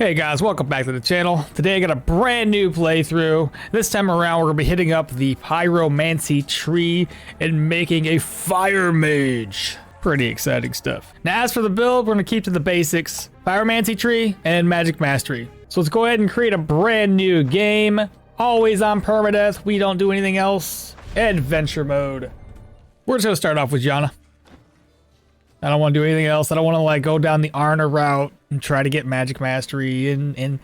Hey guys, welcome back to the channel. Today I got a brand new playthrough. This time around we're going to be hitting up the Pyromancy tree and making a fire mage. Pretty exciting stuff. Now as for the build, we're going to keep to the basics. Pyromancy tree and magic mastery. So let's go ahead and create a brand new game. Always on permadeath, we don't do anything else. Adventure mode. We're just going to start off with Jonna. I don't want to do anything else. I don't want to like go down the Arna route and try to get magic mastery in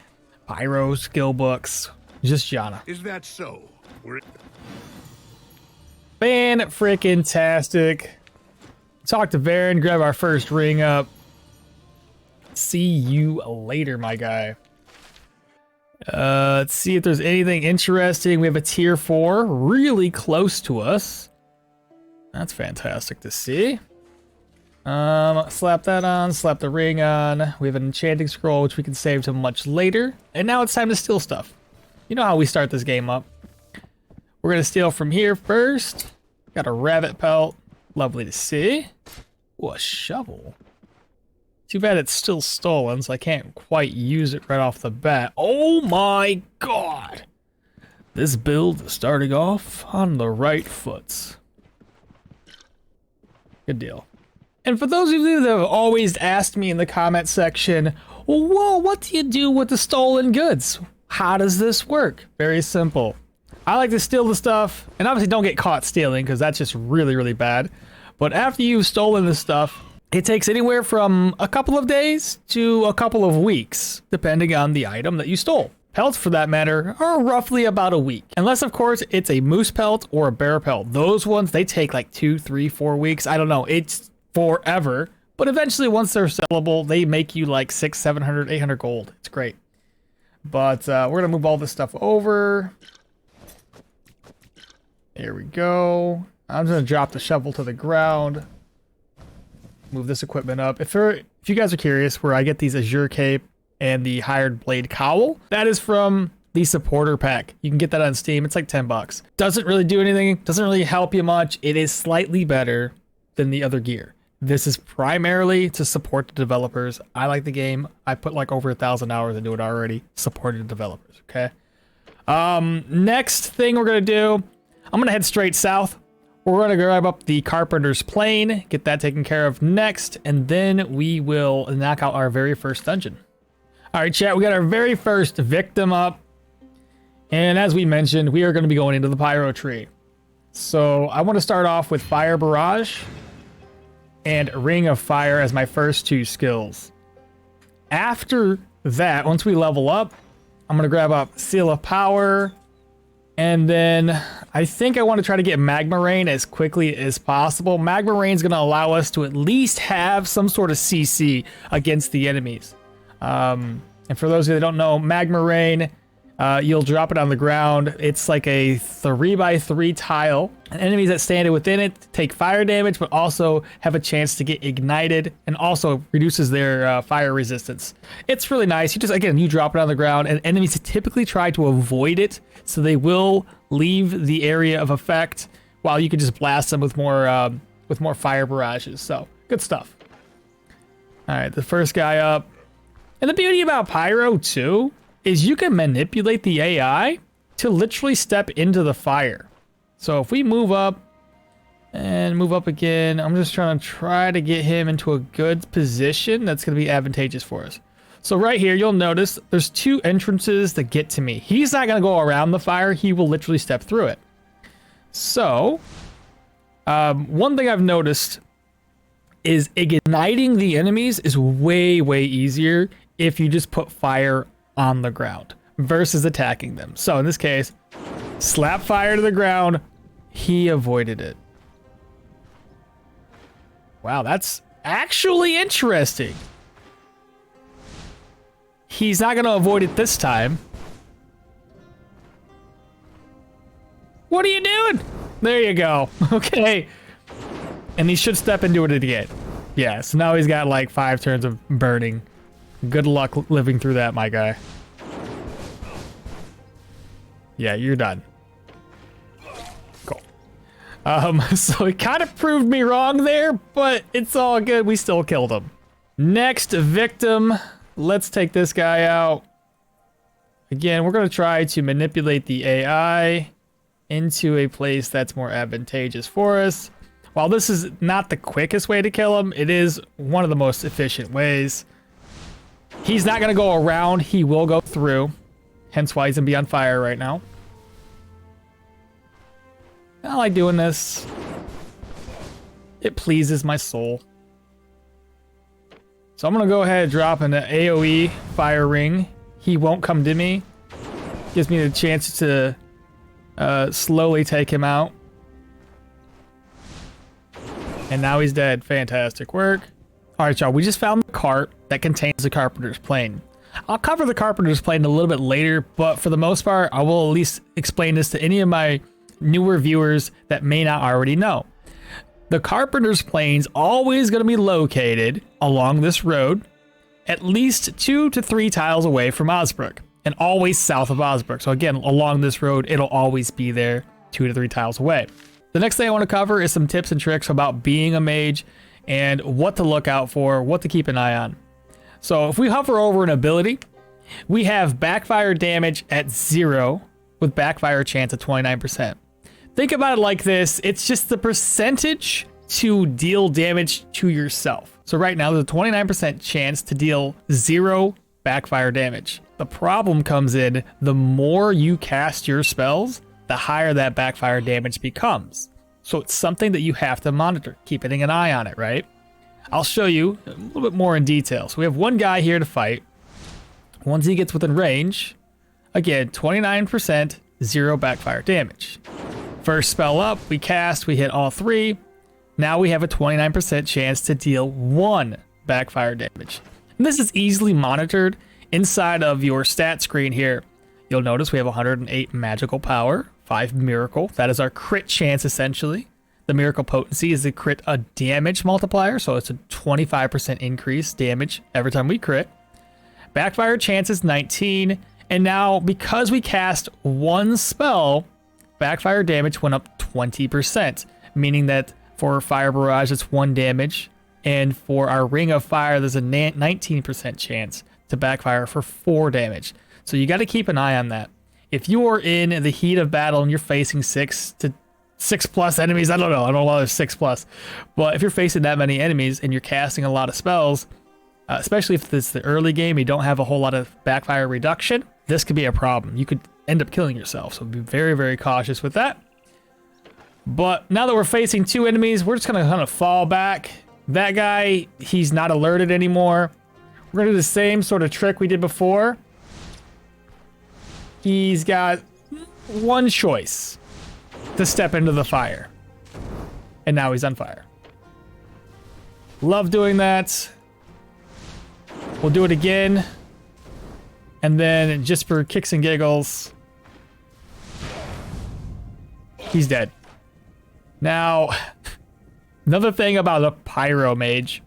pyro skill books. Just Jonna. Is that so? Fan-frickin-tastic. Talk to Varen, grab our first ring up. See you later, my guy. Let's see if there's anything interesting. We have a tier 4 really close to us. That's fantastic to see. Slap that on, slap the ring on. We have an enchanting scroll, which we can save to much later. And now it's time to steal stuff. You know how we start this game up. We're gonna steal from here first. Got a rabbit pelt. Lovely to see. Ooh, a shovel. Too bad it's still stolen, so I can't quite use it right off the bat. Oh my god! This build is starting off on the right foot. Good deal. And for those of you that have always asked me in the comment section, whoa, what do you do with the stolen goods? How does this work? Very simple. I like to steal the stuff, and obviously don't get caught stealing because that's just really, really bad. But after you've stolen the stuff, it takes anywhere from a couple of days to a couple of weeks, depending on the item that you stole. Pelts, for that matter, are roughly about a week. Unless, of course, it's a moose pelt or a bear pelt. Those ones, they take like 2, 3, 4 weeks. I don't know. It's forever, but eventually once they're sellable, they make you like 600, 700, 800 gold. It's great. But we're gonna move all this stuff over. There we go. I'm just gonna drop the shovel to the ground. Move this equipment up. If you guys are curious where I get these Azure Cape and the Hired Blade Cowl, that is from the supporter pack. You can get that on Steam. It's like 10 bucks. Doesn't really do anything. Doesn't really help you much. It is slightly better than the other gear. This is primarily to support the developers. I like the game. I put like over 1,000 hours into it already. Supporting the developers, okay? Next thing we're gonna do, I'm gonna head straight south. We're gonna grab up the Carpenter's Plane, get that taken care of next, and then we will knock out our very first dungeon. All right, chat, we got our very first victim up. And as we mentioned, we are gonna be going into the Pyro Tree. So I wanna start off with Fire Barrage and Ring of Fire as my first 2 skills. After that, once we level up, I'm gonna grab up Seal of Power, and then I think I want to try to get Magma Rain as quickly as possible. Magma Rain is gonna allow us to at least have some sort of CC against the enemies. And for those of you that don't know, Magma Rain, you'll drop it on the ground. It's like a 3x3 tile. And enemies that stand within it take fire damage, but also have a chance to get ignited, and also reduces their fire resistance. It's really nice. You just, again, you drop it on the ground, and enemies typically try to avoid it, so they will leave the area of effect, while you can just blast them with more fire barrages. So good stuff. All right, the first guy up. And the beauty about Pyro too is you can manipulate the AI to literally step into the fire. So if we move up and move up again, I'm just trying to get him into a good position that's going to be advantageous for us. So right here, you'll notice there's 2 entrances that get to me. He's not going to go around the fire. He will literally step through it. So one thing I've noticed is igniting the enemies is way, way easier if you just put fire on the ground versus attacking them. So in this case, slap fire to the ground. He avoided it. Wow, that's actually interesting. He's not gonna avoid it this time. What are you doing? There you go. Okay. And he should step into it again. Yeah, so now he's got like 5 turns of burning. Good luck living through that, my guy. Yeah, you're done. Cool. So it kind of proved me wrong there, but it's all good. We still killed him. Next victim, let's take this guy out. Again, we're going to try to manipulate the AI into a place that's more advantageous for us. While this is not the quickest way to kill him, it is one of the most efficient ways. He's not going to go around, he will go through. Hence why he's going to be on fire right now. I like doing this. It pleases my soul. So I'm going to go ahead and drop an AoE fire ring. He won't come to me. Gives me the chance to slowly take him out. And now he's dead. Fantastic work. All right, y'all. We just found the cart that contains the Carpenter's Plane. I'll cover the Carpenter's Plane a little bit later, but for the most part, I will at least explain this to any of my newer viewers that may not already know. The Carpenter's Plane's always going to be located along this road, at least 2 to 3 tiles away from Osbrook, and always south of Osbrook. So again, along this road, it'll always be there 2 to 3 tiles away. The next thing I want to cover is some tips and tricks about being a mage and what to look out for, what to keep an eye on. So if we hover over an ability, we have backfire damage at 0 with backfire chance at 29%. Think about it like this. It's just the percentage to deal damage to yourself. So right now there's a 29% chance to deal 0 backfire damage. The problem comes in the more you cast your spells, the higher that backfire damage becomes. So it's something that you have to monitor, keeping an eye on it, right? I'll show you a little bit more in detail. So we have one guy here to fight. Once he gets within range, again, 29%, 0 backfire damage. First spell up, we cast, we hit all 3. Now we have a 29% chance to deal 1 backfire damage. And this is easily monitored inside of your stat screen here. You'll notice we have 108 magical power, 5 miracle. That is our crit chance essentially. The miracle potency is the crit a damage multiplier, so it's a 25% increase damage every time we crit. Backfire chance is 19, and now because we cast 1 spell, backfire damage went up 20%, meaning that for Fire Barrage it's 1 damage, and for our Ring of Fire there's a 19% chance to backfire for 4 damage. So you got to keep an eye on that. If you are in the heat of battle and you're facing 6 plus enemies, I don't know why there's 6 plus, but if you're facing that many enemies and you're casting a lot of spells, especially if it's the early game, you don't have a whole lot of backfire reduction, this could be a problem. You could end up killing yourself, so be very, very cautious with that. But now that we're facing 2 enemies, we're just gonna kind of fall back. That guy, he's not alerted anymore. We're gonna do the same sort of trick we did before. He's got 1 choice to step into the fire, and now he's on fire. Love doing that. We'll do it again, and then just for kicks and giggles, he's dead. Now, another thing about a pyro mage,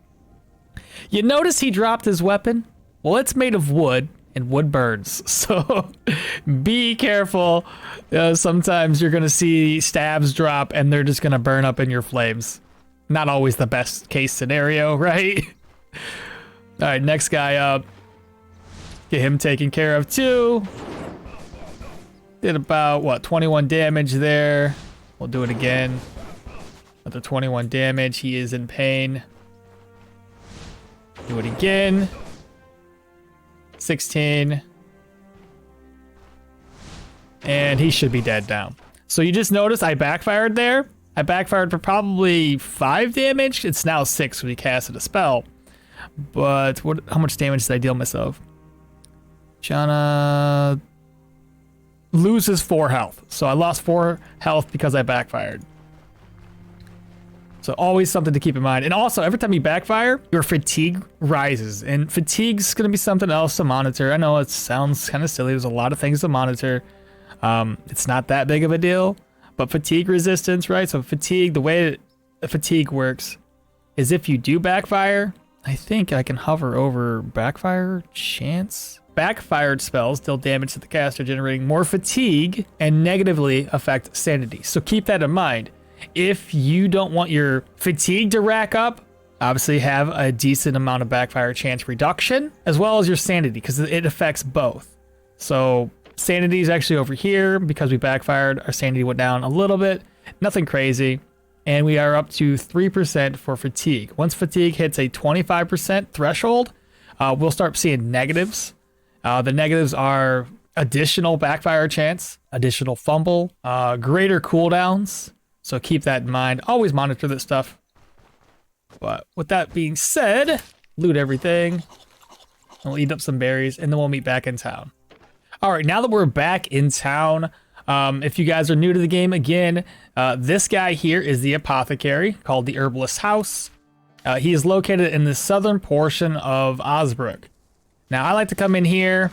you notice he dropped his weapon? Well, it's made of wood, and wood burns, so be careful. Sometimes you're gonna see stabs drop and they're just gonna burn up in your flames. Not always the best case scenario, right? All right, next guy up. Get him taken care of too. Did about, what, 21 damage there. We'll do it again. Another 21 damage, he is in pain. Do it again. 16. And he should be dead now. So you just noticed I backfired there. I backfired for probably 5 damage. It's now 6 when he casted a spell. But how much damage did I deal myself? Jonna loses 4 health. So I lost 4 health because I backfired. So always something to keep in mind. And also, every time you backfire, your fatigue rises. And fatigue's going to be something else to monitor. I know it sounds kind of silly. There's a lot of things to monitor. It's not that big of a deal. But fatigue resistance, right? So fatigue, the way that fatigue works is if you do backfire, I think I can hover over backfire chance. Backfired spells deal damage to the caster, generating more fatigue and negatively affect sanity. So keep that in mind. If you don't want your fatigue to rack up obviously have a decent amount of backfire chance reduction, as well as your sanity, because it affects both. So sanity is actually over here. Because we backfired, our sanity went down a little bit. Nothing crazy. And we are up to 3% for fatigue. Once fatigue hits a 25% threshold, we'll start seeing negatives. The negatives are additional backfire chance, additional fumble, greater cooldowns. So keep that in mind. Always monitor this stuff. But with that being said, loot everything. We'll eat up some berries, and then we'll meet back in town. All right, now that we're back in town, if you guys are new to the game, again, this guy here is the apothecary, called the Herbalist's House. He is located in the southern portion of Osbrook. Now, I like to come in here.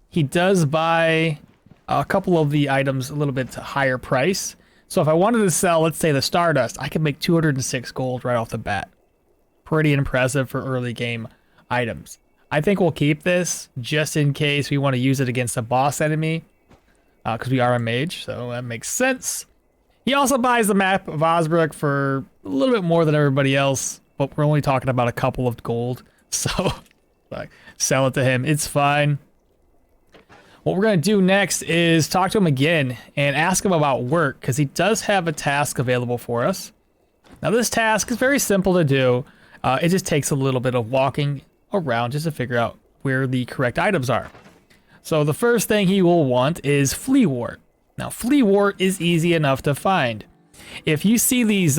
He does buy a couple of the items a little bit higher price. So if I wanted to sell, let's say the Stardust, I could make 206 gold right off the bat. Pretty impressive for early game items. I think we'll keep this just in case we want to use it against a boss enemy. Because we are a mage, so that makes sense. He also buys the map of Osbrook for a little bit more than everybody else, but we're only talking about a couple of gold. So like, sell it to him, it's fine. What we're going to do next is talk to him again and ask him about work, because he does have a task available for us. Now this task is very simple to do. It just takes a little bit of walking around just to figure out where the correct items are. So the first thing he will want is flea wort. Now flea wort is easy enough to find. If you see these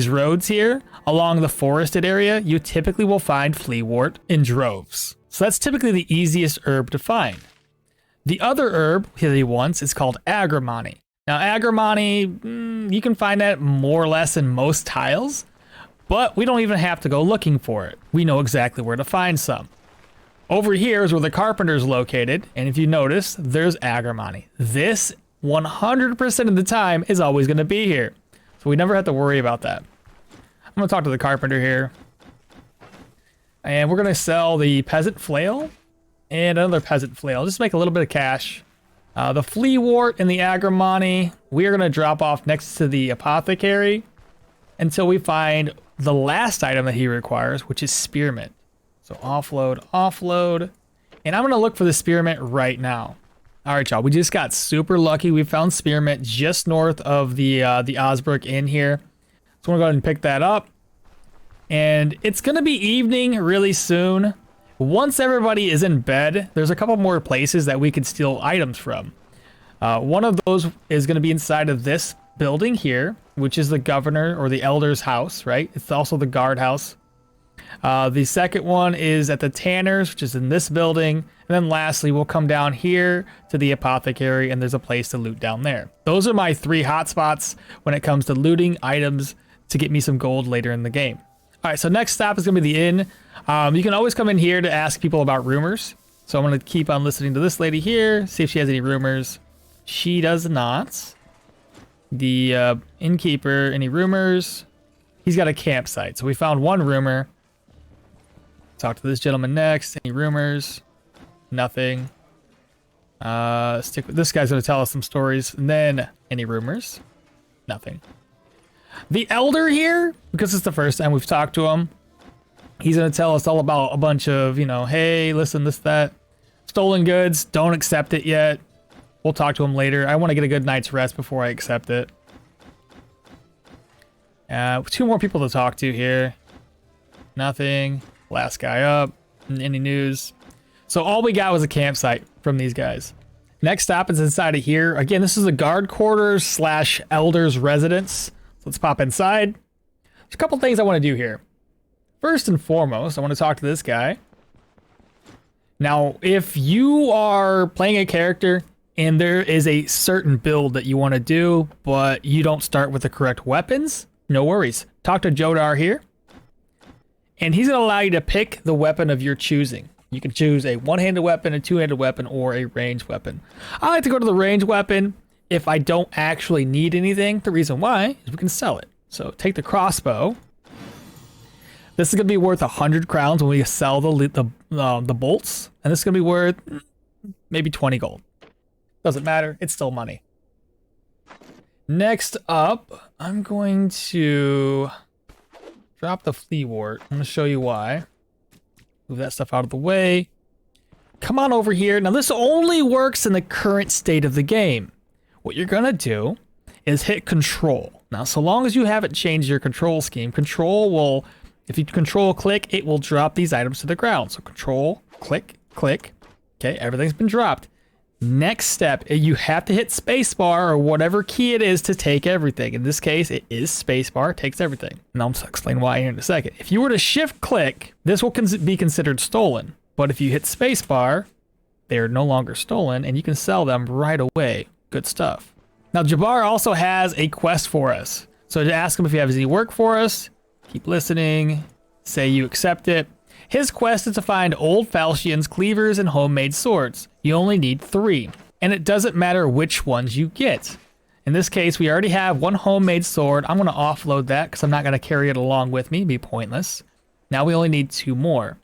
roads here along the forested area, you typically will find flea wort in droves. So that's typically the easiest herb to find. The other herb that he wants is called agrimony. Now agrimony, you can find that more or less in most tiles, but we don't even have to go looking for it. We know exactly where to find some. Over here is where the carpenter is located, and if you notice, there's agrimony. This 100% of the time is always going to be here, so we never have to worry about that. I'm going to talk to the carpenter here, and we're going to sell the peasant flail and another peasant flail, just to make a little bit of cash. The flea wort and the agrimony, we are going to drop off next to the apothecary until we find the last item that he requires, which is spearmint. So offload, offload, and I'm gonna look for the spearmint right now. All right, y'all, we just got super lucky. We found spearmint just north of the Osbrook Inn here. So I'm gonna go ahead and pick that up. And it's gonna be evening really soon. Once everybody is in bed, there's a couple more places that we could steal items from. One of those is gonna be inside of this building here, which is the governor or the elder's house, right? It's also the guardhouse. The second one is at the Tanner's, which is in this building. And then lastly, we'll come down here to the apothecary, and there's a place to loot down there. Those are my 3 hotspots when it comes to looting items to get me some gold later in the game. All right, so next stop is going to be the inn. You can always come in here to ask people about rumors. So I'm going to keep on listening to this lady here, see if she has any rumors. She does not. The innkeeper, any rumors? He's got a campsite. So we found one rumor. Talk to this gentleman next. Any rumors? Nothing. Stick with this guy's gonna tell us some stories. And then any rumors? Nothing. The elder here, because it's the first time we've talked to him, he's gonna tell us all about a bunch of, you know, hey, listen, this, that. Stolen goods, don't accept it yet. We'll talk to him later. I want to get a good night's rest before I accept it. 2 more people to talk to here. Nothing. Last guy up. Any news? So all we got was a campsite from these guys. Next stop is inside of here. Again, this is a guard quarters / elder's residence. So let's pop inside. There's a couple things I want to do here. First and foremost, I want to talk to this guy. Now, if you are playing a character and there is a certain build that you want to do, but you don't start with the correct weapons, no worries. Talk to Jonna here. And he's going to allow you to pick the weapon of your choosing. You can choose a one-handed weapon, a two-handed weapon, or a ranged weapon. I like to go to the ranged weapon if I don't actually need anything. The reason why is we can sell it. So take the crossbow. This is going to be worth 100 crowns when we sell the bolts. And this is going to be worth maybe 20 gold. Doesn't matter. It's still money. Next up, I'm going to Drop the flea wart. I'm going to show you why. Move that stuff out of the way. Come on over here. Now, this only works in the current state of the game. What you're going to do is hit control. Now, so long as you haven't changed your control scheme, control will, if you control click, it will drop these items to the ground. So control, click, click. Okay, everything's been dropped. Next step, you have to hit spacebar or whatever key it is to take everything. In this case, it is spacebar, takes everything. And I'll explain why here in a second. If you were to shift click, this will be considered stolen. But if you hit spacebar, they're no longer stolen and you can sell them right away. Good stuff. Now, Jabbar also has a quest for us. So to ask him if he has any work for us, keep listening, say you accept it. His quest is to find old falchions, cleavers, and homemade swords. You only need 3, and it doesn't matter which ones you get. In this case, we already have 1 homemade sword. I'm going to offload that because I'm not going to carry it along with me. It'd be pointless. Now we only need 2 more.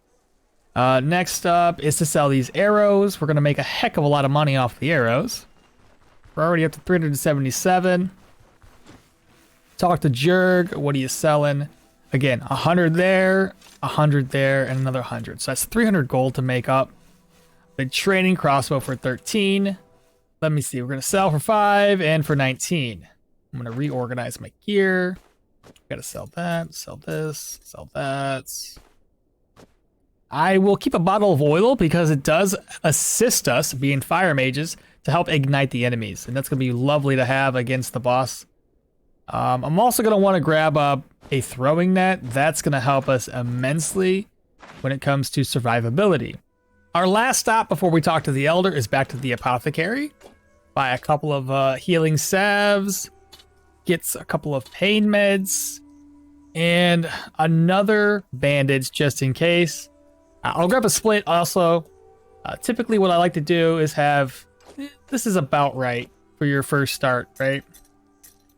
Next up is to sell these arrows. We're going to make a heck of a lot of money off the arrows. We're already up to 377. Talk to Jurg. What are you selling? Again, 100 there, 100 there, and another 100. So that's 300 gold to make up. The training crossbow for 13. Let me see. We're going to sell for 5 and for 19. I'm going to reorganize my gear. Got to sell that, sell this, sell that. I will keep a bottle of oil because it does assist us, being fire mages, to help ignite the enemies. And that's going to be lovely to have against the boss. I'm also going to want to grab up a throwing net. That's going to help us immensely when it comes to survivability. Our last stop before we talk to the Elder is back to the apothecary. Buy a couple of healing salves, gets a couple of pain meds, and another bandage just in case. I'll grab a split also. Typically what I like to do is have, this is about right for your first start, right?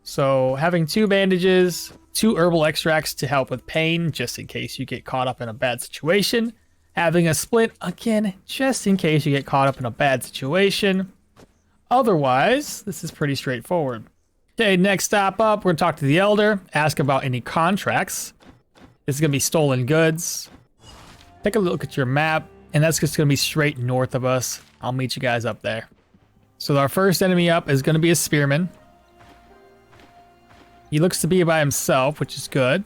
So having 2 bandages, 2 herbal extracts to help with pain, just in case you get caught up in a bad situation. Having a split, again, just in case you get caught up in a bad situation. Otherwise, this is pretty straightforward. Okay, next stop up, we're gonna talk to the Elder, ask about any contracts. This is gonna be stolen goods. Take a look at your map, and that's just gonna be straight north of us. I'll meet you guys up there. So our first enemy up is gonna be a spearman. He looks to be by himself, which is good.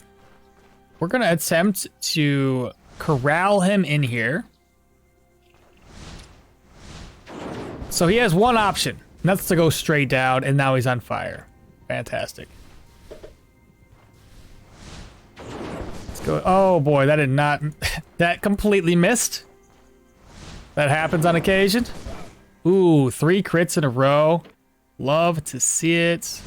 We're going to attempt to corral him in here. So he has one option, and that's to go straight down, and now he's on fire. Fantastic. Let's go. Oh boy, that did not... that completely missed. That happens on occasion. Ooh, 3 crits in a row. Love to see it.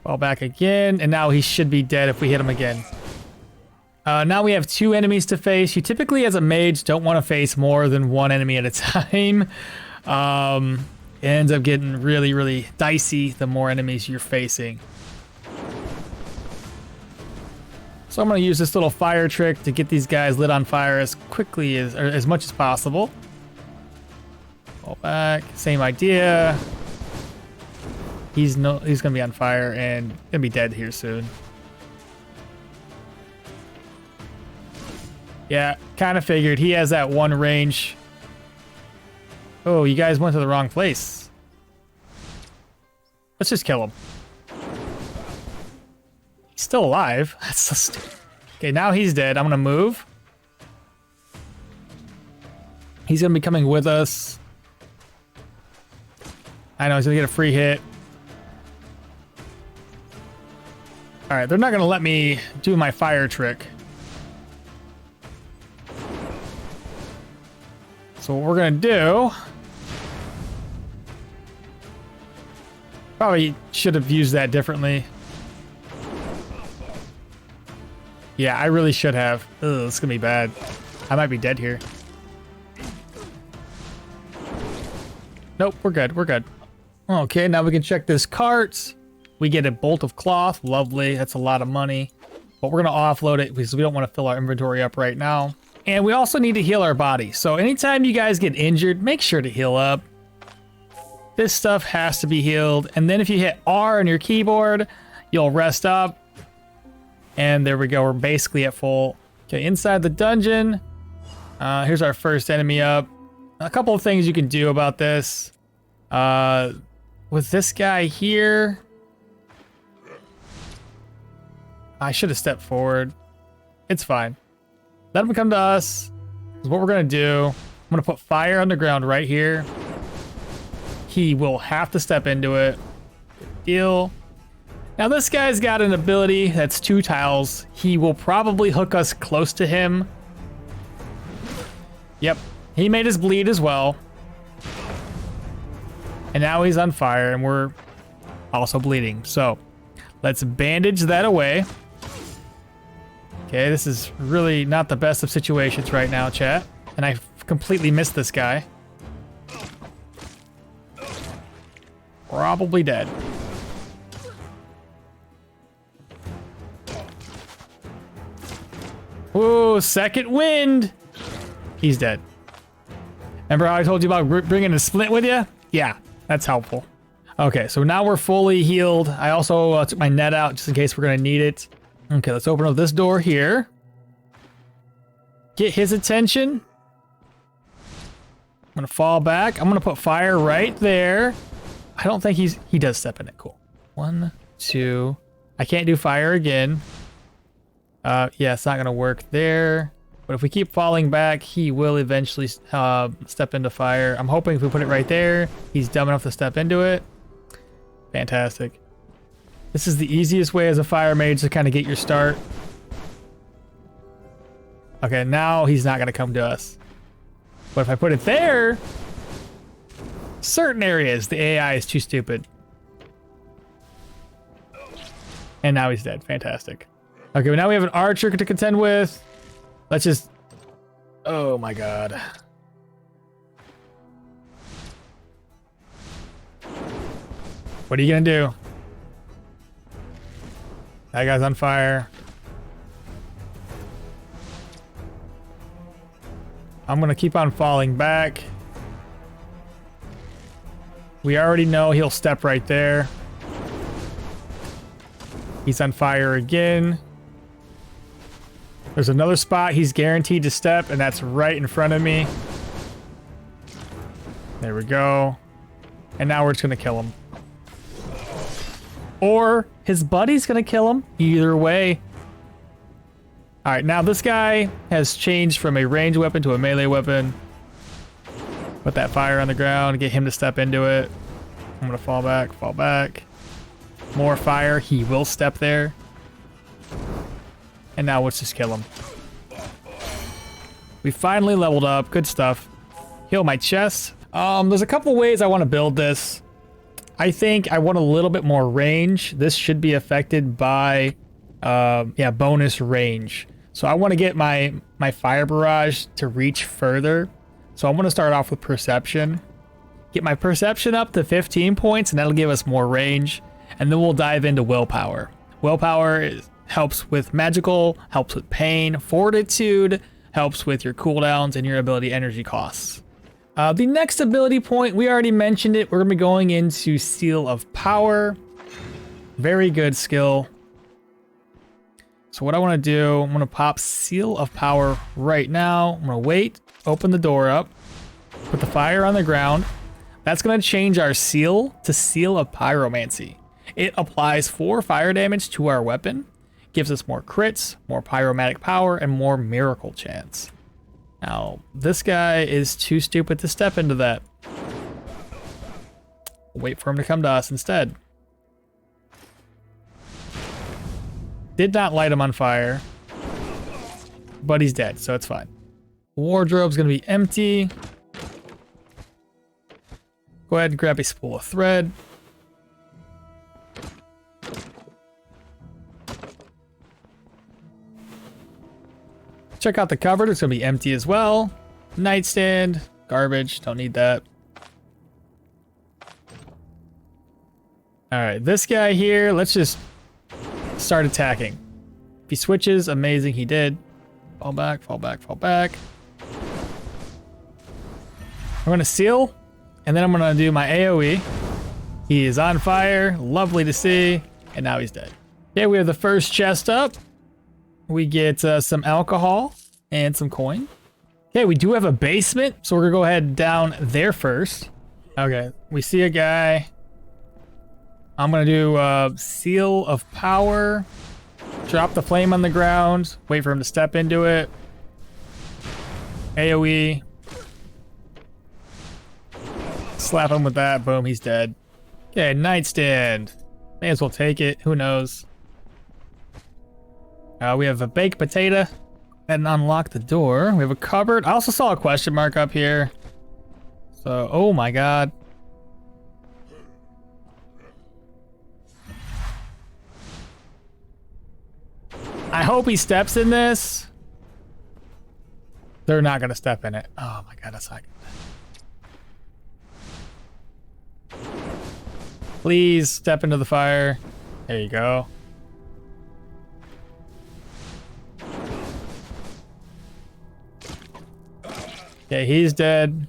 Fall back again, and now he should be dead if we hit him again. Now we have 2 enemies to face. You typically, as a mage, don't want to face more than 1 enemy at a time. It ends up getting really, really dicey the more enemies you're facing. So I'm going to use this little fire trick to get these guys lit on fire as quickly as, or as much as possible. Fall back, same idea. He's gonna be on fire and gonna be dead here soon. Yeah, kind of figured. He has that 1 range. Oh, you guys went to the wrong place. Let's just kill him. He's still alive. That's so stupid. Okay, now he's dead. I'm gonna move. He's gonna be coming with us. I know, he's gonna get a free hit. All right, they're not gonna let me do my fire trick. So what we're gonna do, probably should have used that differently. Yeah, I really should have. Ugh, it's gonna be bad. I might be dead here. Nope, we're good, we're good. Okay, now we can check this cart. We get a bolt of cloth, lovely, that's a lot of money. But we're gonna offload it because we don't wanna fill our inventory up right now. And we also need to heal our body. So anytime you guys get injured, make sure to heal up. This stuff has to be healed. And then if you hit R on your keyboard, You'll rest up. And there we go. We're basically at full. Okay, inside the dungeon. Here's our first enemy up. A couple of things you can do about this. With this guy here, I should have stepped forward. It's fine. Let him come to us. This is what we're going to do. I'm going to put fire underground right here. He will have to step into it. Good deal. Now this guy's got an ability that's 2 tiles. He will probably hook us close to him. Yep. He made us bleed as well. And now he's on fire and we're also bleeding. So let's bandage that away. Okay, this is really not the best of situations right now, chat. And I completely missed this guy. Probably dead. Ooh, second wind. He's dead. Remember how I told you about bringing a splint with you? Yeah, that's helpful. Okay, so now we're fully healed. I also took my net out just in case we're going to need it. Okay, let's open up this door here. Get his attention. I'm going to fall back. I'm going to put fire right there. I don't think he does step in it. Cool. 1, 2. I can't do fire again. Yeah, it's not going to work there. But if we keep falling back, he will eventually step into fire. I'm hoping if we put it right there, he's dumb enough to step into it. Fantastic. This is the easiest way as a fire mage to kind of get your start. Okay, now he's not going to come to us. But if I put it there, certain areas, the AI is too stupid. And now he's dead. Fantastic. Okay, well now we have an archer to contend with. Let's just... Oh my god. What are you gonna do? That guy's on fire. I'm gonna keep on falling back. We already know he'll step right there. He's on fire again. There's another spot he's guaranteed to step, and that's right in front of me. There we go. And now we're just gonna kill him. Or his buddy's gonna kill him. Either way. All right, now this guy has changed from a ranged weapon to a melee weapon. Put that fire on the ground, get him to step into it. I'm gonna fall back, fall back. More fire, he will step there. And now let's just kill him. We finally leveled up, good stuff. Heal my chest. There's a couple ways I want to build this. I think I want a little bit more range. This should be affected by, bonus range. So I want to get my fire barrage to reach further. So I'm going to start off with perception. Get my perception up to 15 points, and that'll give us more range. And then we'll dive into willpower. Willpower helps with magical, helps with pain, fortitude, helps with your cooldowns and your ability energy costs. The next ability point, we already mentioned it. We're going to be going into Seal of Power. Very good skill. So what I want to do, I'm going to pop Seal of Power right now. I'm going to wait, open the door up, put the fire on the ground. That's going to change our seal to Seal of Pyromancy. It applies 4 fire damage to our weapon, gives us more crits, more pyromatic power, and more miracle chance. Now, this guy is too stupid to step into that. We'll wait for him to come to us instead. Did not light him on fire, but he's dead, so it's fine. Wardrobe's gonna be empty. Go ahead and grab a spool of thread. Check out the cupboard, it's gonna be empty as well. Nightstand, garbage, don't need that. All right, this guy here, let's just start attacking. If he switches, amazing, he did. Fall back, fall back, fall back. I'm gonna seal, and then I'm gonna do my AoE. He is on fire, lovely to see. And now he's dead. Okay, we have the first chest up. We get some alcohol and some coin. Okay, we do have a basement, so we're gonna go ahead down there first. Okay, we see a guy. I'm gonna do Seal of Power. Drop the flame on the ground. Wait for him to step into it. AoE. Slap him with that. Boom, he's dead. Okay, nightstand. May as well take it. Who knows? We have a baked potato. And unlock the door. We have a cupboard. I also saw a question mark up here. So, oh my god. I hope he steps in this. They're not gonna step in it. Oh my god, that's not good. Please step into the fire. There you go. Okay, he's dead.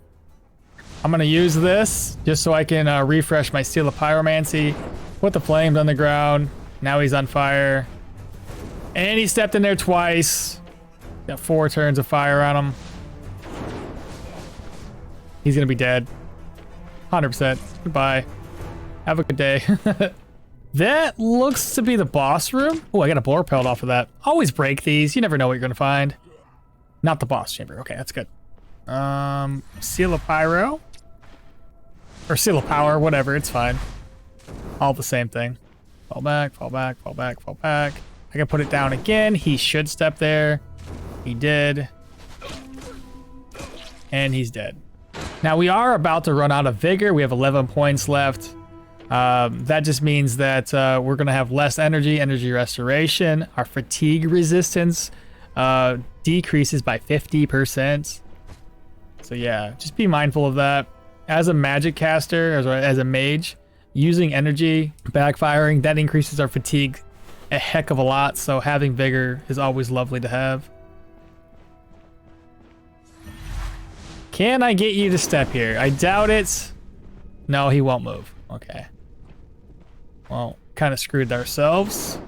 I'm gonna use this just so I can refresh my Seal of Pyromancy. Put the flames on the ground. Now he's on fire. And he stepped in there twice. Got 4 turns of fire on him. He's gonna be dead. 100%. Goodbye. Have a good day. That looks to be the boss room. Oh, I got a blower pelt off of that. Always break these. You never know what you're gonna find. Not the boss chamber. Okay, that's good. Seal of Pyro. Or Seal of Power, whatever, it's fine. All the same thing. Fall back, fall back, fall back, fall back. I can put it down again. He should step there. He did. And he's dead. Now we are about to run out of vigor. We have 11 points left. That just means that we're gonna have less energy restoration. Our fatigue resistance decreases by 50%. So yeah, just be mindful of that. As a magic caster, as a mage, using energy, backfiring, that increases our fatigue a heck of a lot. So having vigor is always lovely to have. Can I get you to step here? I doubt it. No, he won't move. Okay. Well, kind of screwed ourselves.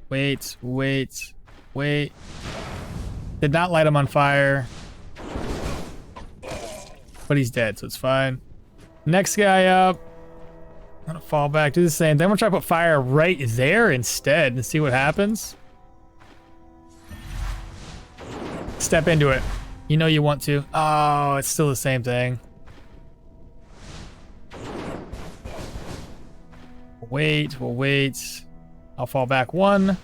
Wait, wait, wait. Did not light him on fire. But he's dead, so it's fine. Next guy up. I'm gonna fall back, do the same. Then we'll try to put fire right there instead and see what happens. Step into it. You know you want to. Oh, it's still the same thing. Wait, we'll wait. I'll fall back 1.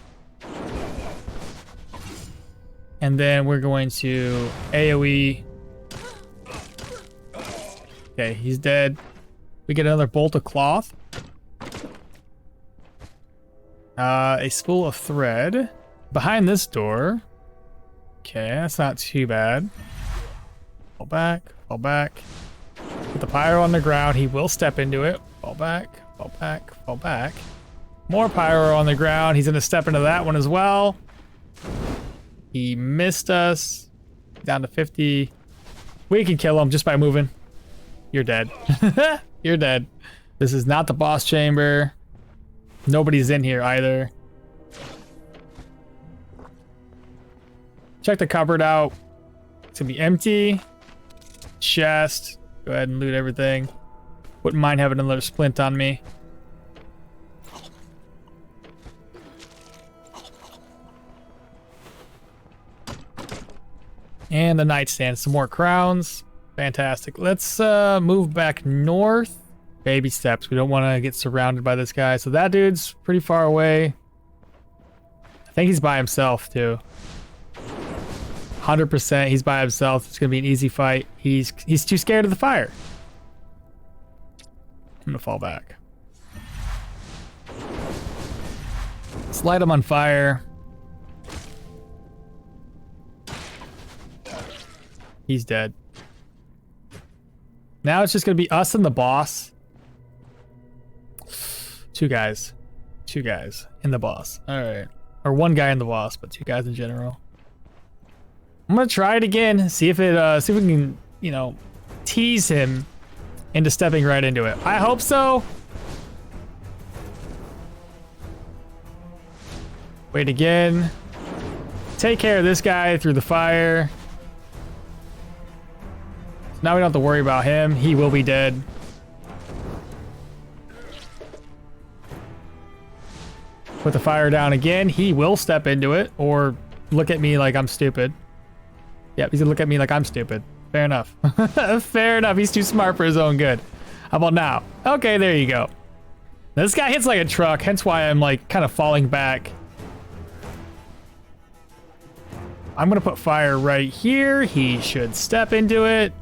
And then we're going to AoE. Okay, he's dead. We get another bolt of cloth. A spool of thread. Behind this door. Okay, that's not too bad. Fall back, fall back. Put the pyro on the ground. He will step into it. Fall back, fall back, fall back. More pyro on the ground. He's gonna step into that one as well. He missed us. Down to 50. We can kill him just by moving. You're dead. You're dead. This is not the boss chamber. Nobody's in here either. Check the cupboard out. It's gonna be empty. Chest. Go ahead and loot everything. Wouldn't mind having another splint on me. And the nightstand. Some more crowns. Fantastic. Let's move back north. Baby steps. We don't want to get surrounded by this guy. So that dude's pretty far away. I think he's by himself too. 100% he's by himself. It's gonna be an easy fight. He's too scared of the fire. I'm gonna fall back. Let's light him on fire. He's dead. Now it's just gonna be us and the boss. 2 guys. 2 guys and the boss. Alright. Or 1 guy and the boss, but 2 guys in general. I'm gonna try it again, see if we can, you know, tease him into stepping right into it. I hope so. Wait again. Take care of this guy through the fire. So now we don't have to worry about him. He will be dead. Put the fire down again. He will step into it or look at me like I'm stupid. Yep, he's gonna look at me like I'm stupid. Fair enough. Fair enough. He's too smart for his own good. How about now? Okay, there you go. This guy hits like a truck, hence why I'm like kind of falling back. I'm gonna put fire right here. He should step into it.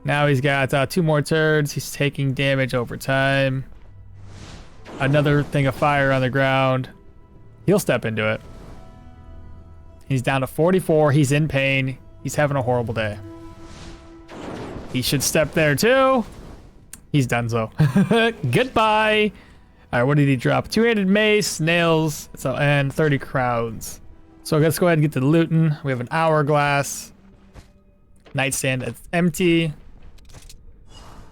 Now he's got 2 more turns. He's taking damage over time. Another thing of fire on the ground. He'll step into it. He's down to 44. He's in pain. He's having a horrible day. He should step there too. He's done so. Goodbye. All right, what did he drop? 2-handed mace, nails, and 30 crowns. So let's go ahead and get to the looting. We have an hourglass. Nightstand that's empty.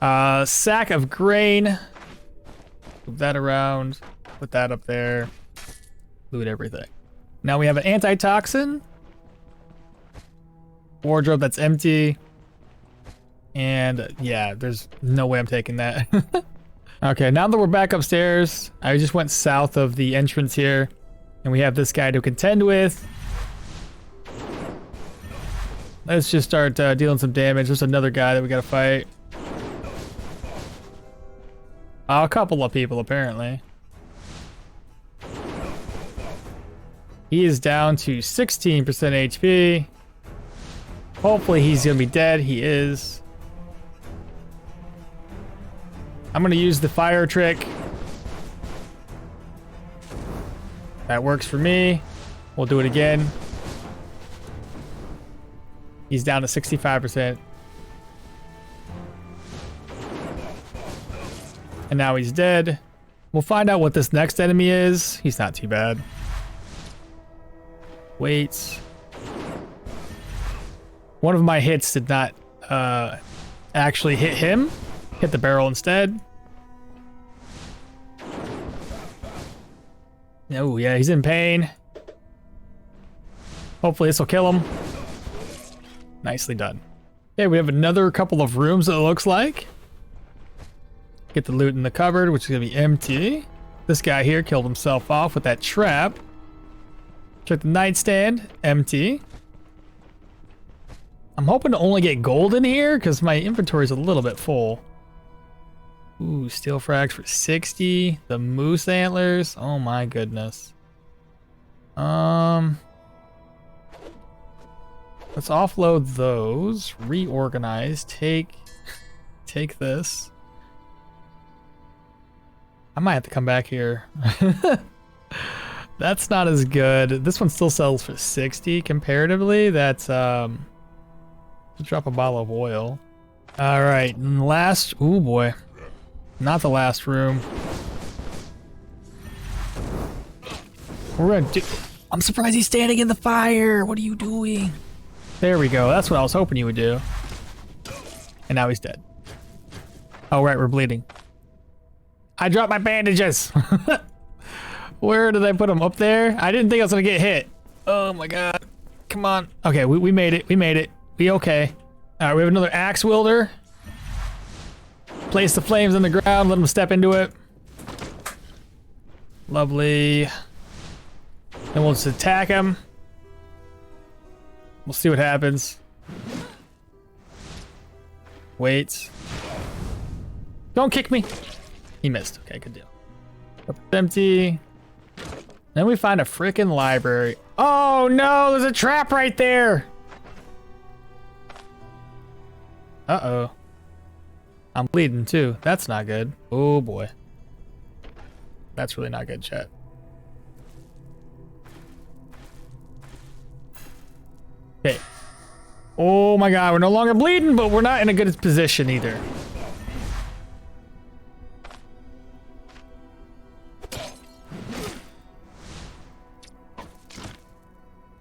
Sack of grain. Move that around. Put that up there. Loot everything. Now we have an antitoxin. Wardrobe that's empty. And yeah, there's no way I'm taking that. Okay, now that we're back upstairs, I just went south of the entrance here. And we have this guy to contend with. Let's just start dealing some damage. There's another guy that we gotta fight. A couple of people, apparently. He is down to 16% HP. Hopefully he's gonna be dead. He is. I'm gonna use the fire trick. That works for me. We'll do it again. He's down to 65%. And now he's dead. We'll find out what this next enemy is. He's not too bad. Wait. One of my hits did not actually hit him. Hit the barrel instead. Oh yeah, he's in pain. Hopefully this will kill him. Nicely done. Okay, we have another couple of rooms it looks like. Get the loot in the cupboard, which is gonna be empty. This guy here killed himself off with that trap. Check the nightstand, empty. I'm hoping to only get gold in here because my inventory is a little bit full. Ooh, steel frags for 60. The moose antlers. Oh my goodness. Let's offload those. Reorganize. Take this. I might have to come back here. That's not as good. This one still sells for 60 comparatively. That's drop a bottle of oil. All right, and last. Ooh boy, not the last room. We're gonna do. I'm surprised he's standing in the fire. What are you doing? There we go. That's what I was hoping you would do. And now he's dead. Oh right, we're bleeding. I dropped my bandages. Where did I put them? Up there? I didn't think I was gonna get hit. Oh my god. Come on. Okay, we made it. We made it. We okay. All right, we have another axe wielder. Place the flames on the ground. Let them step into it. Lovely. Then we'll just attack him. We'll see what happens. Wait. Don't kick me. He missed. Okay, good deal. It's empty. Then we find a freaking library. Oh no, there's a trap right there. Uh-oh. I'm bleeding too. That's not good. Oh boy. That's really not good, chat. Okay. Oh my god, we're no longer bleeding, but we're not in a good position either.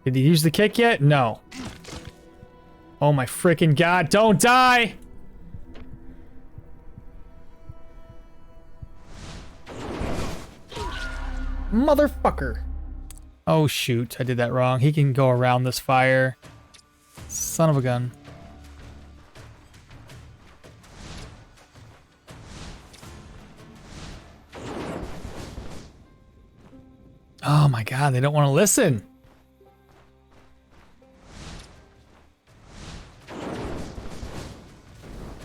Did he use the kick yet? No. Oh my freaking god, don't die! Motherfucker. Oh, shoot. I did that wrong. He can go around this fire. Son of a gun. Oh my god, they don't want to listen.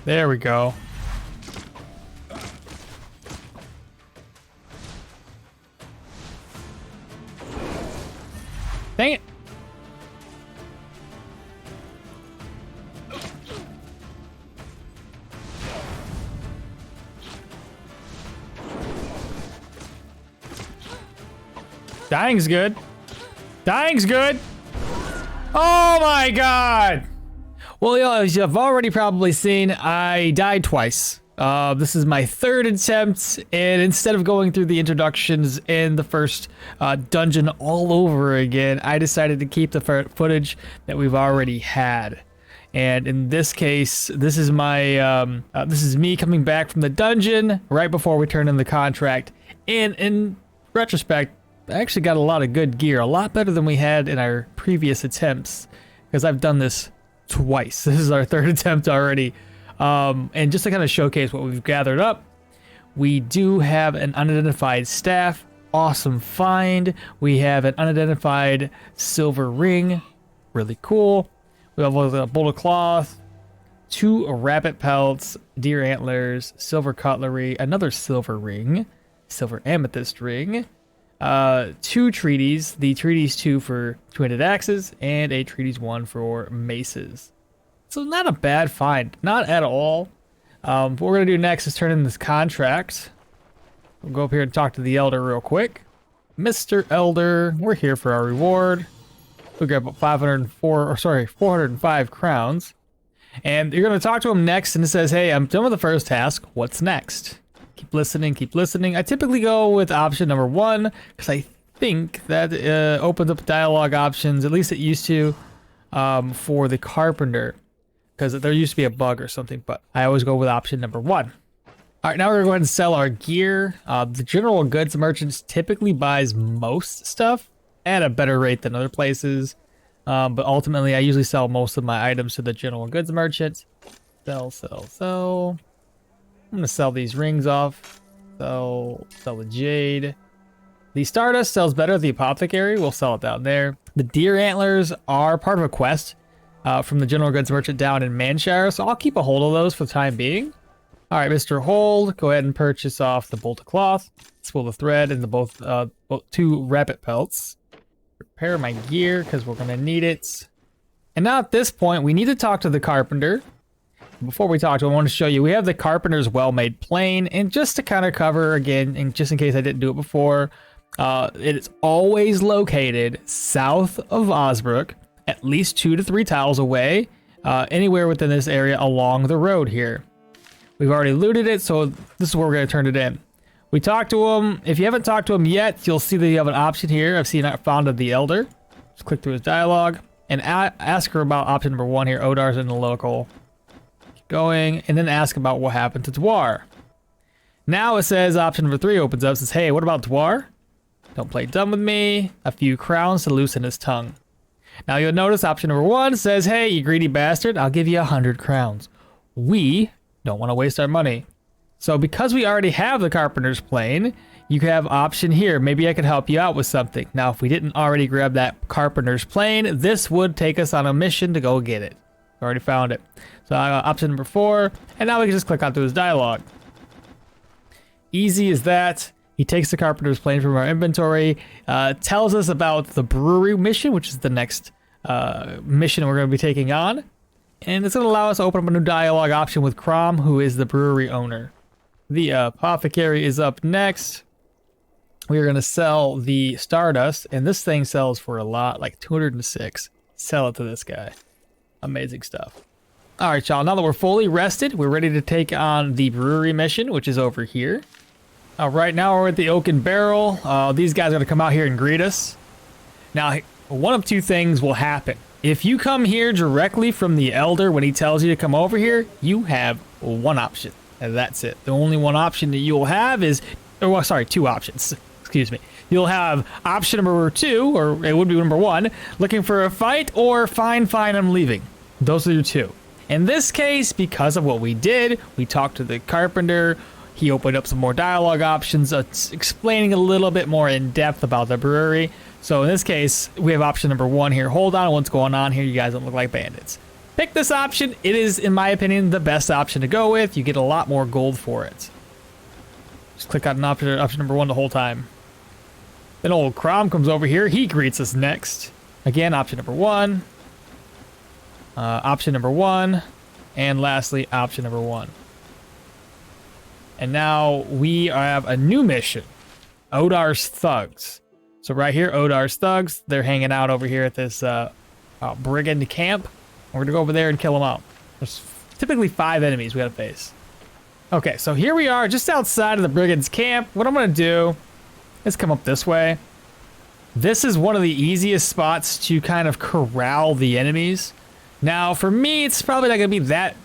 There we go. Dang it. Dying's good. Dying's good. Oh my god. Well, as you've already probably seen, I died twice. This is my third attempt, and instead of going through the introductions in the first dungeon all over again, I decided to keep the footage that we've already had. And in this case, this is my this is me coming back from the dungeon right before we turn in the contract. And in retrospect, I actually got a lot of good gear, a lot better than we had in our previous attempts, because I've done this twice. This is our third attempt already. And just to kind of showcase what we've gathered up, we do have an unidentified staff. Awesome find. We have an unidentified silver ring. Really cool. We have a bolt of cloth, 2 rabbit pelts, deer antlers, silver cutlery, another silver ring, silver amethyst ring, 2 treaties, the treaties 2 for two-handed axes, and a treaties 1 for maces. So not a bad find, not at all. What we're gonna do next is turn in this contract. We'll go up here and talk to the Elder real quick. Mr. Elder, we're here for our reward. We'll grab 405 crowns. And you're gonna talk to him next, and it says, hey, I'm done with the first task, what's next? Keep listening, keep listening. I typically go with option number 1, because I think that opens up dialogue options, at least it used to, for the carpenter. Because there used to be a bug or something, but I always go with option number 1. All right, now we're going to go ahead and sell our gear. The general goods merchants typically buys most stuff at a better rate than other places. But ultimately, I usually sell most of my items to the general goods merchant. Sell, sell, sell. I'm going to sell these rings off. Sell the jade. The stardust sells better at the apothecary. We'll sell it down there. The deer antlers are part of a quest from the general goods merchant down in Manshire, so I'll keep a hold of those for the time being. All right, Mr. Hold, go ahead and purchase off the bolt of cloth, spool the thread, and the both 2 rabbit pelts. Prepare my gear because we're gonna need it. And now at this point, we need to talk to the carpenter. Before we talk to him, I want to show you we have the carpenter's well-made plane, and just to kind of cover again, and just in case I didn't do it before, it is always located south of Osbrook, at least 2 to 3 tiles away, anywhere within this area along the road here. We've already looted it, so this is where we're going to turn it in. We talked to him. If you haven't talked to him yet, you'll see that you have an option here. I found the Elder. Just click through his dialogue and ask her about option number 1 here. Odar's in the local. Keep going, and then ask about what happened to Dwar. Now it says option number 3 opens up. It says, hey, what about Dwar? Don't play dumb with me. A few crowns to loosen his tongue. Now you'll notice option number 1 says, hey, you greedy bastard, I'll give you 100 crowns. We don't want to waste our money. So because we already have the carpenter's plane, you have option here. Maybe I could help you out with something. Now, if we didn't already grab that carpenter's plane, this would take us on a mission to go get it. Already found it. So option number 4, and now we can just click on through his dialogue. Easy as that. He takes the carpenter's plane from our inventory, tells us about the brewery mission, which is the next mission we're going to be taking on. And it's going to allow us to open up a new dialogue option with Crom, who is the brewery owner. The apothecary is up next. We are going to sell the stardust, and this thing sells for a lot, like 206. Sell it to this guy. Amazing stuff. All right, y'all. Now that we're fully rested, we're ready to take on the brewery mission, which is over here. Right now we're at the Oaken Barrel. These guys are going to come out here and greet us. Now, one of 2 things will happen. If you come here directly from the Elder when he tells you to come over here, you have 1 option, and that's it. The only 1 option that you'll have is, 2 options. Excuse me. you'll have option number 2, or it would be number 1, looking for a fight, or fine, I'm leaving. Those are your 2. In this case, because of what we did, we talked to the carpenter, he opened up some more dialogue options, explaining a little bit more in depth about the brewery. So in this case, we have option number 1 here. Hold on, what's going on here? You guys don't look like bandits. Pick this option. It is, in my opinion, the best option to go with. You get a lot more gold for it. Just click on option number 1 the whole time. Then old Crom comes over here. He greets us next. Again, option number 1. Option number 1. And lastly, option number 1. And now we have a new mission. Odar's Thugs. So right here, Odar's Thugs. They're hanging out over here at this brigand camp. We're going to go over there and kill them out. There's typically 5 enemies we got to face. Okay, so here we are just outside of the brigand's camp. What I'm going to do is come up this way. This is one of the easiest spots to kind of corral the enemies. Now, for me, it's probably not going to be that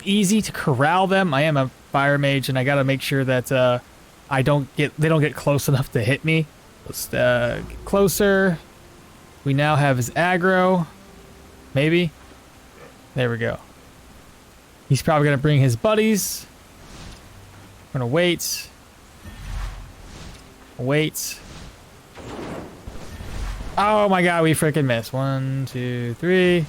easy to corral them. I am a fire mage, and I got to make sure that they don't get close enough to hit me. Let's get closer. We now have his aggro. Maybe. There we go. He's probably going to bring his buddies. We're going to wait. Wait. Oh my god, we freaking missed. 1, 2, 3.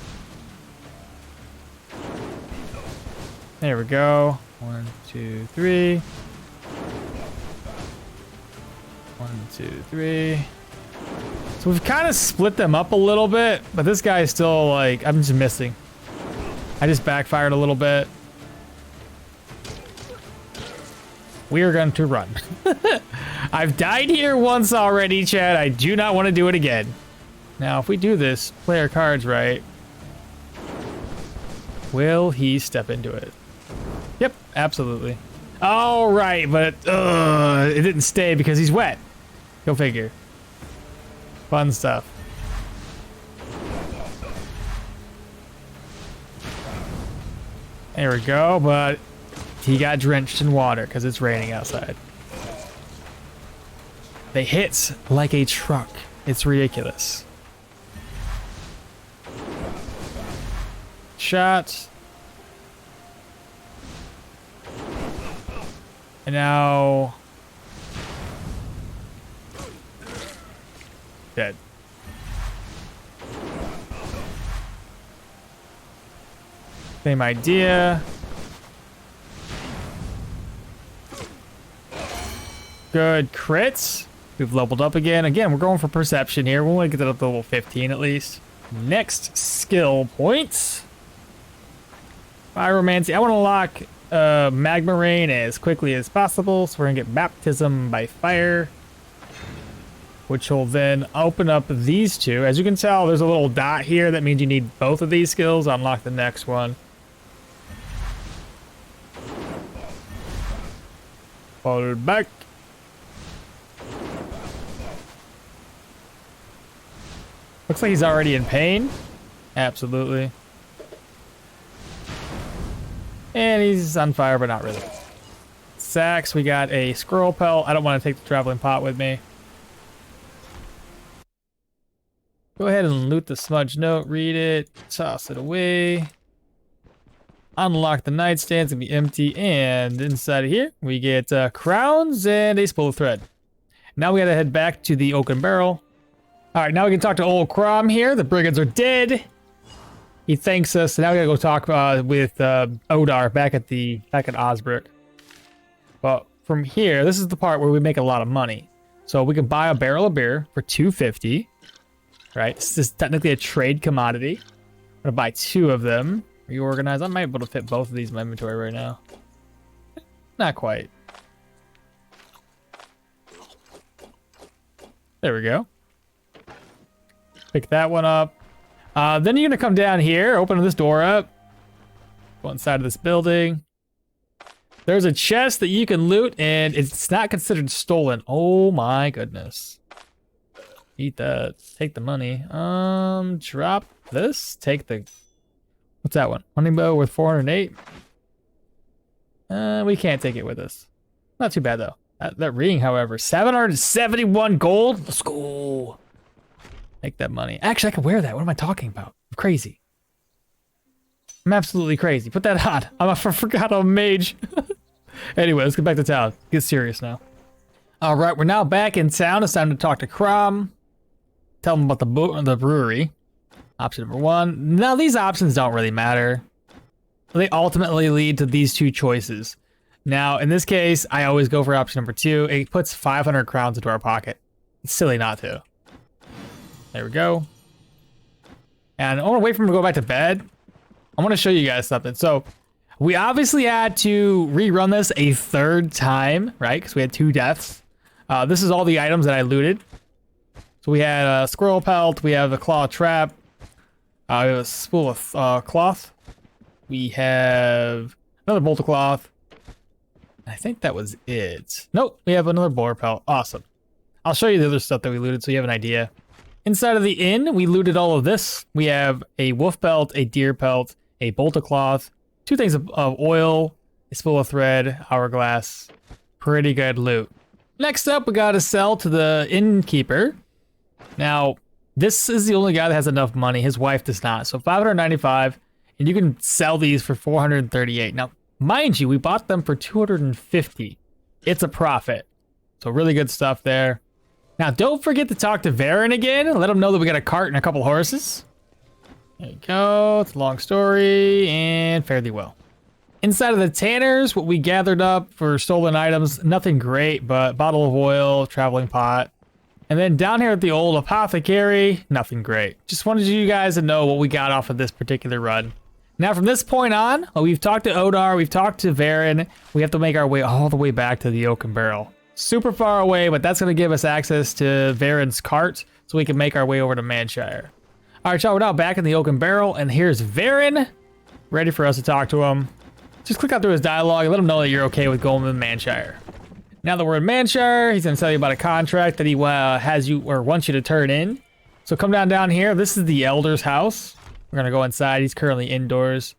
There we go. 1, 2, 3. 1, 2, 3. So we've kind of split them up a little bit, but this guy is still like, I'm just missing. I just backfired a little bit. We are going to run. I've died here once already, Chad. I do not want to do it again. Now, if we do this, play our cards right, will he step into it? Yep, absolutely. All right, but it didn't stay because he's wet. Go figure. Fun stuff. There we go, but he got drenched in water because it's raining outside. They hit like a truck. It's ridiculous. Shot. And now... dead. Same idea. Good crits. We've leveled up again. Again, we're going for perception here. We'll want to get up to level 15 at least. Next skill points. Pyromancy. I want to lock magma rain as quickly as possible. So we're going to get baptism by fire, which will then open up these 2. As you can tell, there's a little dot here. That means you need both of these skills to unlock the next one. Fall back. Looks like he's already in pain. Absolutely. And he's on fire, but not really. Sacks, we got a squirrel pelt. I don't want to take the traveling pot with me. Go ahead and loot the smudge note, read it, toss it away. Unlock the nightstand, it's gonna be empty, and inside of here, we get crowns and a spool of thread. Now we gotta head back to the oaken barrel. Alright, now we can talk to old Crom here. The brigands are dead. He thanks us, so now we gotta go talk with Odar back at Osbrook. Well, from here, this is the part where we make a lot of money. So we can buy a barrel of beer for $2.50. Right, this is technically a trade commodity. I'm gonna buy 2 of them. Reorganize. I might be able to fit both of these in my inventory right now. Not quite. There we go. Pick that one up. Then you're gonna come down here, open this door up. Go inside of this building. There's a chest that you can loot, and it's not considered stolen. Oh my goodness. Eat that. Take the money. Drop this. Take the... what's that one? Hunting bow worth 408. We can't take it with us. Not too bad though. That ring, however, 771 gold. Let's go. Make that money. Actually, I can wear that. What am I talking about? I'm crazy. I'm absolutely crazy. Put that on. I forgot I'm a mage. Anyway, let's get back to town. Get serious now. All right, we're now back in town. It's time to talk to Crom. Tell him about the brewery. Option number 1. Now, these options don't really matter. They ultimately lead to these 2 choices. Now, in this case, I always go for option number 2. It puts 500 crowns into our pocket. It's silly not to. There we go. And I want to wait for him to go back to bed. I want to show you guys something. So, we obviously had to rerun this a 3rd time, right? Because we had 2 deaths. This is all the items that I looted. So we had a squirrel pelt. We have a claw trap. We have a spool of cloth. We have another bolt of cloth. I think that was it. Nope, we have another boar pelt. Awesome. I'll show you the other stuff that we looted so you have an idea. Inside of the inn, we looted all of this. We have a wolf pelt, a deer pelt, a bolt of cloth, 2 things of oil, a spool of thread, hourglass. Pretty good loot. Next up, we gotta sell to the innkeeper. Now, this is the only guy that has enough money. His wife does not. So 595, and you can sell these for 438. Now, mind you, we bought them for 250. It's a profit. So really good stuff there. Now, don't forget to talk to Varen again. Let him know that we got a cart and a couple horses. There you go. It's a long story, and fare thee well. Inside of the Tanners, what we gathered up for stolen items, nothing great, but bottle of oil, traveling pot. And then down here at the old apothecary, nothing great. Just wanted you guys to know what we got off of this particular run. Now from this point on, we've talked to Odar, we've talked to Varen. We have to make our way all the way back to the Oaken Barrel. Super far away, but that's going to give us access to Varen's cart, so we can make our way over to Manshire. All right, y'all, we're now back in the Oaken Barrel, and here's Varen, ready for us to talk to him. Just click out through his dialogue and let him know that you're okay with going to Manshire. Now that we're in Manshire, he's going to tell you about a contract that he has you or wants you to turn in. So come down here. This is the Elder's house. We're going to go inside. He's currently indoors.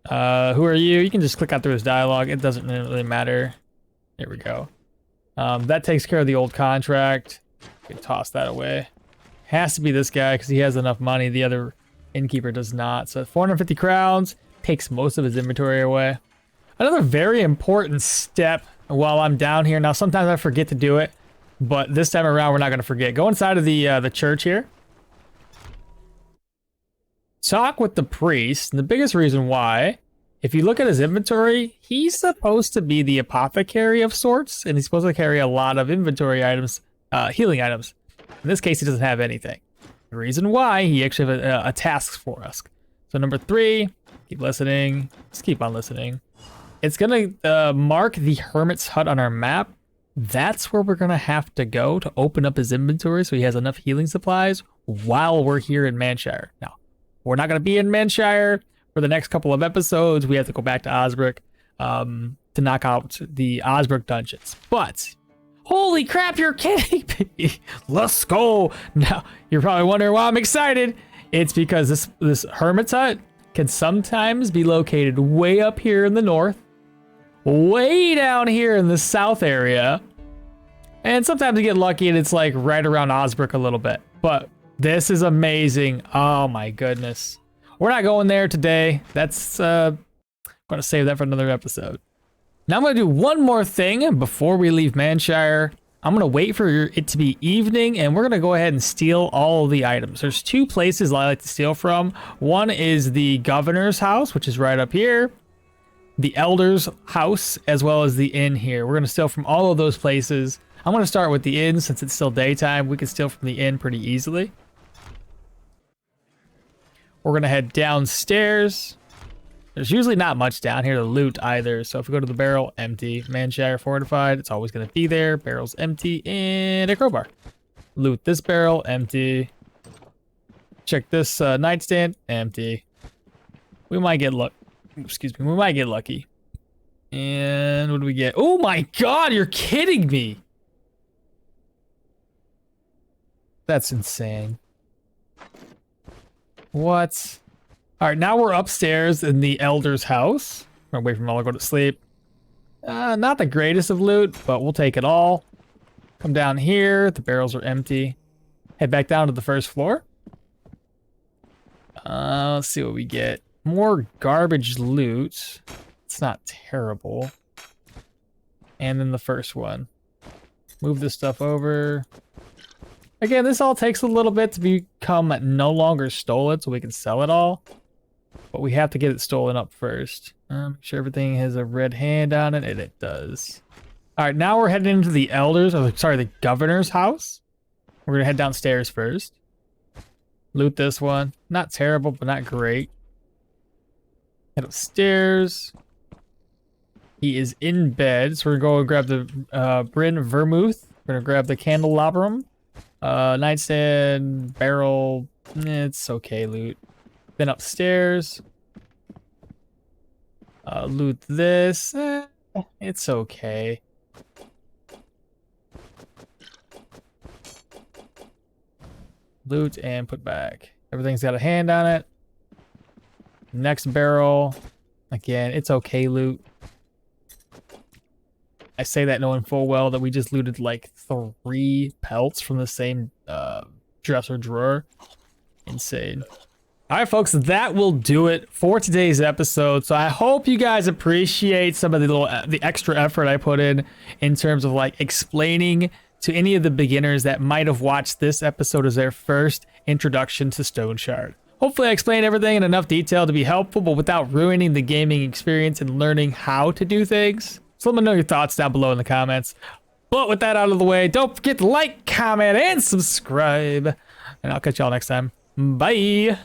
Who are you? You can just click out through his dialogue. It doesn't really matter. There we go. That takes care of the old contract. We can toss that away. Has to be this guy because he has enough money. The other innkeeper does not. So 450 crowns takes most of his inventory away. Another very important step while I'm down here. Now, sometimes I forget to do it, but this time around, we're not going to forget. Go inside of the church here. Talk with the priest. And the biggest reason why, if you look at his inventory, he's supposed to be the apothecary of sorts, and he's supposed to carry a lot of inventory items, healing items. In this case, he doesn't have anything. The reason why, he actually has a task for us. So number 3, keep listening. Just keep on listening. It's going to mark the Hermit's Hut on our map. That's where we're going to have to go to open up his inventory so he has enough healing supplies while we're here in Manshire. Now, we're not going to be in Manshire for the next couple of episodes. We have to go back to Osbrook to knock out the Osbrook dungeons. But, holy crap, you're kidding me. Let's go. Now, you're probably wondering why I'm excited. It's because this Hermit's Hut can sometimes be located way up here in the north, way down here in the south area, and sometimes you get lucky and it's like right around Osbrook a little bit. But this is amazing. Oh my goodness. We're not going there today. That's I'm gonna save that for another episode. Now I'm gonna do one more thing before we leave Manshire. I'm gonna wait for it to be evening, and we're gonna go ahead and steal all of the items. There's 2 places I like to steal from. One is the governor's house, which is right up here. The elder's house, as well as the inn here. We're gonna steal from all of those places. I'm gonna start with the inn since it's still daytime. We can steal from the inn pretty easily. We're gonna head downstairs. There's usually not much down here to loot either. So if we go to the barrel, empty. Manshire fortified, it's always gonna be there. Barrel's empty, and a crowbar. Loot this barrel, empty. Check this nightstand, empty. We might get we might get lucky. And what do we get? Oh my god, you're kidding me! That's insane. What? All right, now we're upstairs in the elder's house. I'm gonna wait for them all to go to sleep. Not the greatest of loot, but we'll take it all. Come down here. The barrels are empty. Head back down to the first floor. Let's see what we get. More garbage loot. It's not terrible. And then the first one. Move this stuff over. Again, this all takes a little bit to become no longer stolen, so we can sell it all. But we have to get it stolen up first. Make sure everything has a red hand on it, and it does. All right, now we're heading into the the governor's house. We're gonna head downstairs first. Loot this one. Not terrible, but not great. Head upstairs. He is in bed, so we're gonna go and grab the Bryn Vermouth. We're gonna grab the candelabrum. Nightstand, barrel. It's okay loot. Then upstairs. Loot this. It's okay. Loot and put back. Everything's got a hand on it. Next barrel. Again, it's okay loot. I say that knowing full well that we just looted like 3 pelts from the same dresser drawer. Insane. All right, folks, that will do it for today's episode. So I hope you guys appreciate some of the extra effort I put in terms of like explaining to any of the beginners that might have watched this episode as their first introduction to Stoneshard. Hopefully I explained everything in enough detail to be helpful, but without ruining the gaming experience and learning how to do things. So let me know your thoughts down below in the comments. But with that out of the way, don't forget to like, comment, and subscribe. And I'll catch y'all next time. Bye.